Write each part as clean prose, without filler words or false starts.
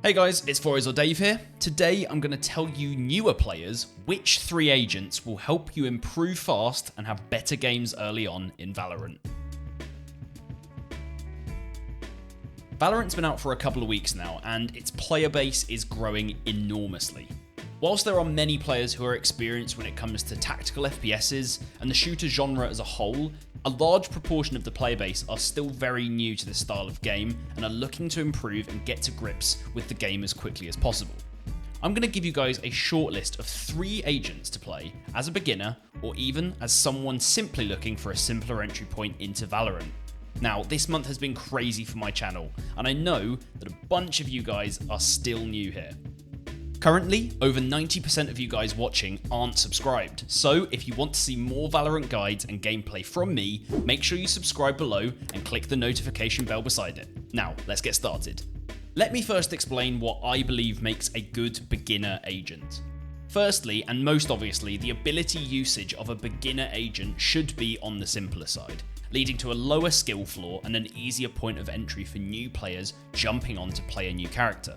Hey guys, it's FourEyes or Dave here. Today I'm going to tell you newer players which 3 agents will help you improve fast and have better games early on in Valorant. Valorant's been out for a couple of weeks now and its player base is growing enormously. Whilst there are many players who are experienced when it comes to tactical FPSs and the shooter genre as a whole, a large proportion of the player base are still very new to this style of game and are looking to improve and get to grips with the game as quickly as possible. I'm going to give you guys a short list of 3 agents to play as a beginner or even as someone simply looking for a simpler entry point into Valorant. Now, this month has been crazy for my channel and I know that a bunch of you guys are still new here. Currently, over 90% of you guys watching aren't subscribed, so if you want to see more Valorant guides and gameplay from me, make sure you subscribe below and click the notification bell beside it. Now, let's get started. Let me first explain what I believe makes a good beginner agent. Firstly, and most obviously, the ability usage of a beginner agent should be on the simpler side, leading to a lower skill floor and an easier point of entry for new players jumping on to play a new character.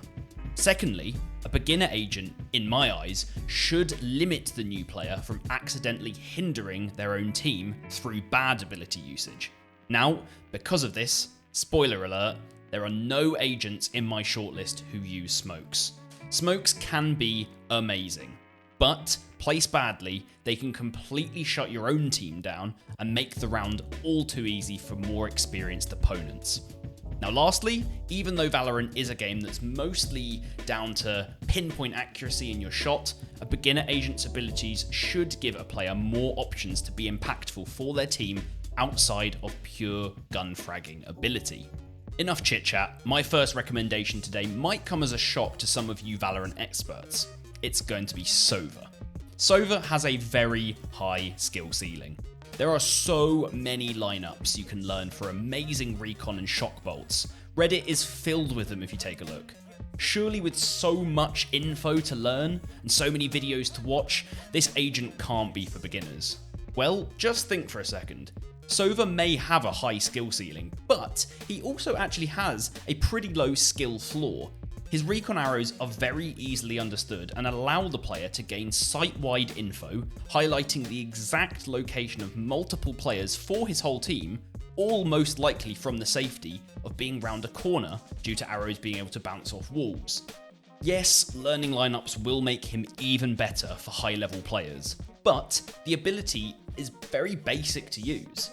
Secondly, a beginner agent, in my eyes, should limit the new player from accidentally hindering their own team through bad ability usage. Now, because of this, spoiler alert, there are no agents in my shortlist who use smokes. Smokes can be amazing, but placed badly, they can completely shut your own team down and make the round all too easy for more experienced opponents. Now lastly, even though Valorant is a game that's mostly down to pinpoint accuracy in your shot, a beginner agent's abilities should give a player more options to be impactful for their team outside of pure gun fragging ability. Enough chit chat, my first recommendation today might come as a shock to some of you Valorant experts. It's going to be Sova. Sova has a very high skill ceiling. There are so many lineups you can learn for amazing recon and shock bolts. Reddit is filled with them if you take a look. Surely with so much info to learn and so many videos to watch, this agent can't be for beginners. Well, just think for a second. Sova may have a high skill ceiling, but he also actually has a pretty low skill floor. His recon arrows are very easily understood and allow the player to gain site-wide info, highlighting the exact location of multiple players for his whole team, all most likely from the safety of being round a corner due to arrows being able to bounce off walls. Yes, learning lineups will make him even better for high-level players, but the ability is very basic to use.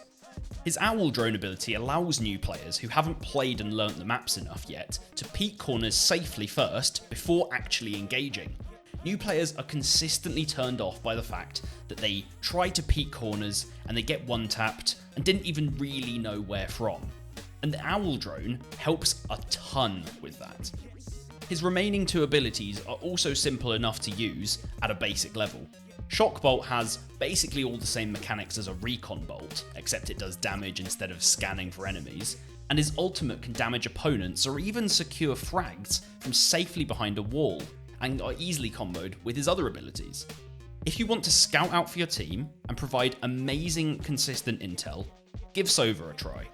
His owl drone ability allows new players who haven't played and learnt the maps enough yet to peek corners safely first before actually engaging. New players are consistently turned off by the fact that they try to peek corners and they get one-tapped and didn't even really know where from. And the owl drone helps a ton with that. His remaining 2 abilities are also simple enough to use at a basic level. Shock Bolt has basically all the same mechanics as a recon bolt, except it does damage instead of scanning for enemies, and his ultimate can damage opponents or even secure frags from safely behind a wall, and are easily comboed with his other abilities. If you want to scout out for your team and provide amazing consistent intel, give Sova a try.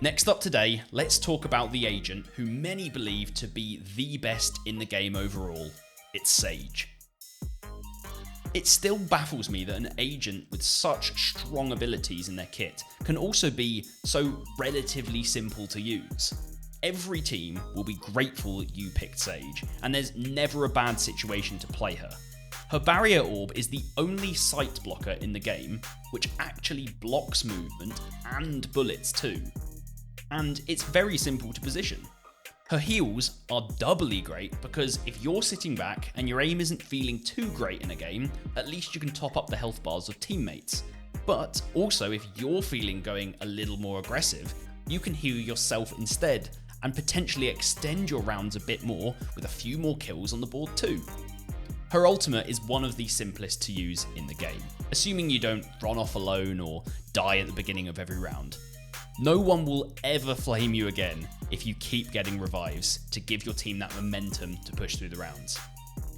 Next up today, let's talk about the agent who many believe to be the best in the game overall. It's Sage. It still baffles me that an agent with such strong abilities in their kit can also be so relatively simple to use. Every team will be grateful that you picked Sage, and there's never a bad situation to play her. Her barrier orb is the only sight blocker in the game, which actually blocks movement and bullets too. And it's very simple to position. Her heals are doubly great because if you're sitting back and your aim isn't feeling too great in a game, at least you can top up the health bars of teammates. But also if you're feeling going a little more aggressive, you can heal yourself instead and potentially extend your rounds a bit more with a few more kills on the board too. Her ultimate is one of the simplest to use in the game, assuming you don't run off alone or die at the beginning of every round. No one will ever flame you again if you keep getting revives to give your team that momentum to push through the rounds.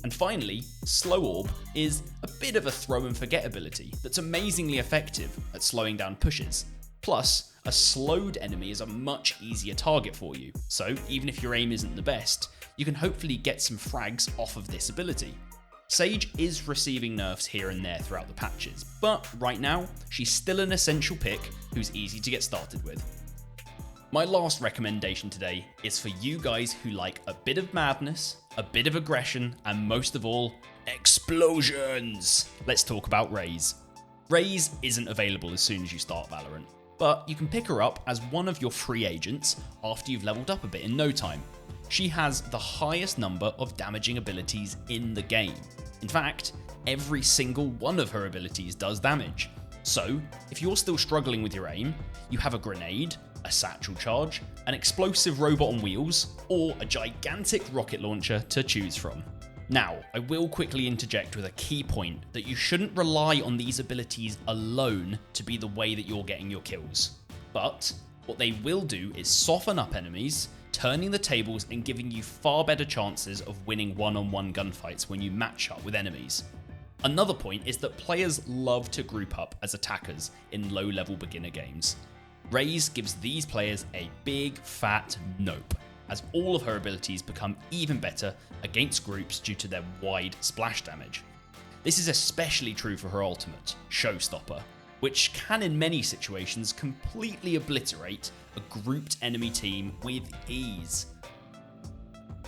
And finally, Slow Orb is a bit of a throw and forget ability that's amazingly effective at slowing down pushes. Plus, a slowed enemy is a much easier target for you, so even if your aim isn't the best, you can hopefully get some frags off of this ability. Sage is receiving nerfs here and there throughout the patches, but right now, she's still an essential pick who's easy to get started with. My last recommendation today is for you guys who like a bit of madness, a bit of aggression, and most of all, explosions. Let's talk about Raze. Raze isn't available as soon as you start Valorant, but you can pick her up as one of your free agents after you've leveled up a bit in no time. She has the highest number of damaging abilities in the game. In fact, every single one of her abilities does damage. So, if you're still struggling with your aim, you have a grenade, a satchel charge, an explosive robot on wheels, or a gigantic rocket launcher to choose from. Now, I will quickly interject with a key point that you shouldn't rely on these abilities alone to be the way that you're getting your kills. But what they will do is soften up enemies, turning the tables and giving you far better chances of winning one-on-one gunfights when you match up with enemies. Another point is that players love to group up as attackers in low-level beginner games. Raze gives these players a big fat nope, as all of her abilities become even better against groups due to their wide splash damage. This is especially true for her ultimate, Showstopper, which can in many situations completely obliterate a grouped enemy team with ease.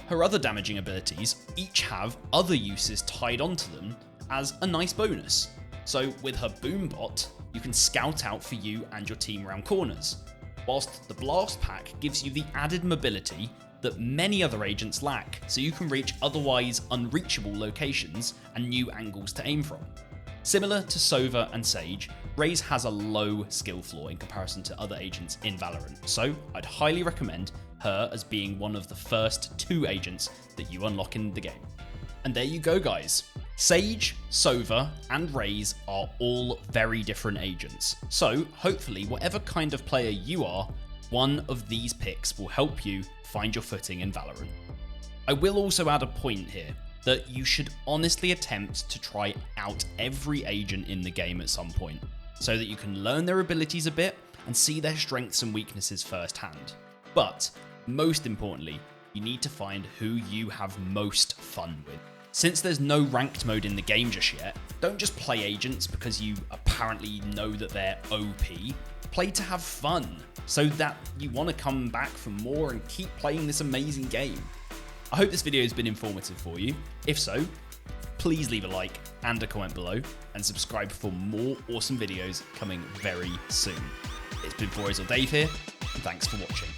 Her other damaging abilities each have other uses tied onto them as a nice bonus. So with her Boombot, you can scout out for you and your team around corners, whilst the Blast Pack gives you the added mobility that many other agents lack, so you can reach otherwise unreachable locations and new angles to aim from. Similar to Sova and Sage, Raze has a low skill floor in comparison to other agents in Valorant, so I'd highly recommend her as being one of the first 2 agents that you unlock in the game. And there you go, guys. Sage, Sova, and Raze are all very different agents, so hopefully whatever kind of player you are, one of these picks will help you find your footing in Valorant. I will also add a point here, that you should honestly attempt to try out every agent in the game at some point, so that you can learn their abilities a bit and see their strengths and weaknesses firsthand. But, most importantly, you need to find who you have most fun with. Since there's no ranked mode in the game just yet, don't just play agents because you apparently know that they're OP. Play to have fun, so that you want to come back for more and keep playing this amazing game. I hope this video has been informative for you. If so, please leave a like and a comment below, and subscribe for more awesome videos coming very soon. It's been FourEyes or Dave here, and thanks for watching.